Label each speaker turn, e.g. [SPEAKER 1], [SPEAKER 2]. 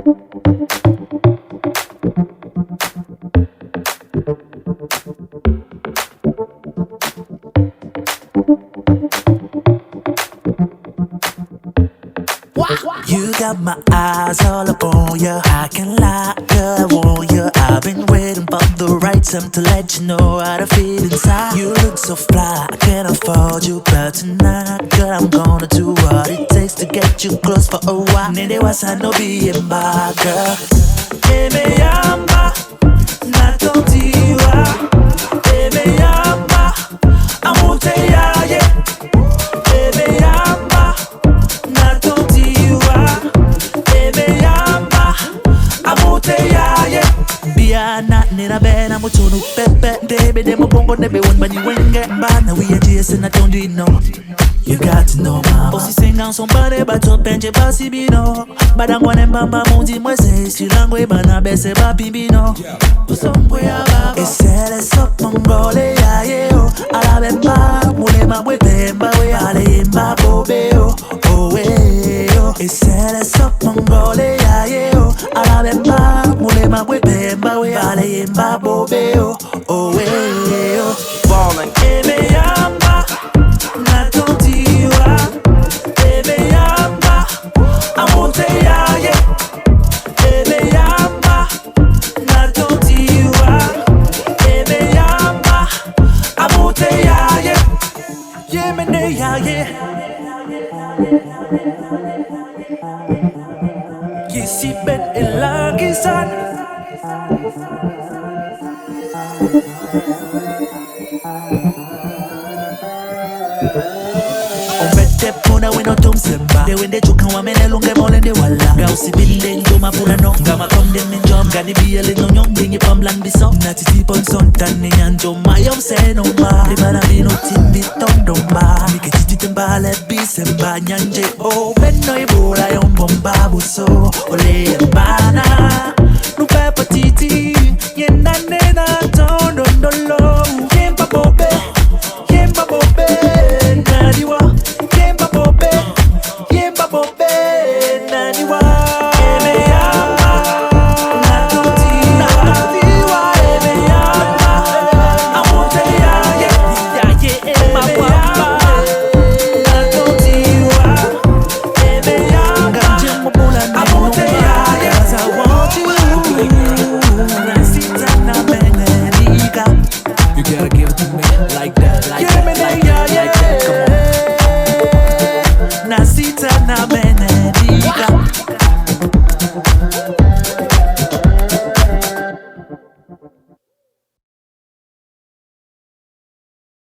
[SPEAKER 1] You got my eyes all upon you. I can't lie, girl, I want you. I've been waiting for the right time to let you know how to feel inside. You look so fly, I can't afford you, but tonight, girl, I'm gonna do what it takes to get you close for a while. Nene wasa no be in my girl. Eme yamba, na tontiwa. Eme yamba, amute ya ye. Eme yamba, na tontiwa. Eme yamba, amute ya ye. Biana nina bena mutunu pepe. Debe demo bongo nebe wonbani wenge. Bana we are chasing I don't need no. You got to know mama. Bossy sing on somebody but up and basi bino. Badangwane mbamba mundi mwese. Silangwe bana bese bapi bino. Usongwe ya baba. Esele sop mongole ya yeo. Alabemba mule mabwe pemba we. Ale imba bobe yo. Owe yo. Esele sop mongole ya yeo. Alabemba mule mabwe pemba we. Ale imba bobe yo. Owe yo.
[SPEAKER 2] Ballin'.
[SPEAKER 1] Eme yamba. Na tontiwa. Eme yamba. Amonte ya ye. Eme yamba. Na tontiwa. Eme yamba. Amonte ya ye. Yemene ya ye. Kisi ben elagisan. Omete puna we no tum semba. De wende chuka wa mene lunge molende wala. Ga usibinde njoma puna no. Ga makonde minjom gani biyele no nyom dingi pamlan biso. Na titi pon son tani anjoma yom se no ma. Libana bino timbi tondo ma. Mike titi temba le bisemba nyanje o. Beno ibura yom bomba buso. Ole mbana. Nupe patiti. Yenane.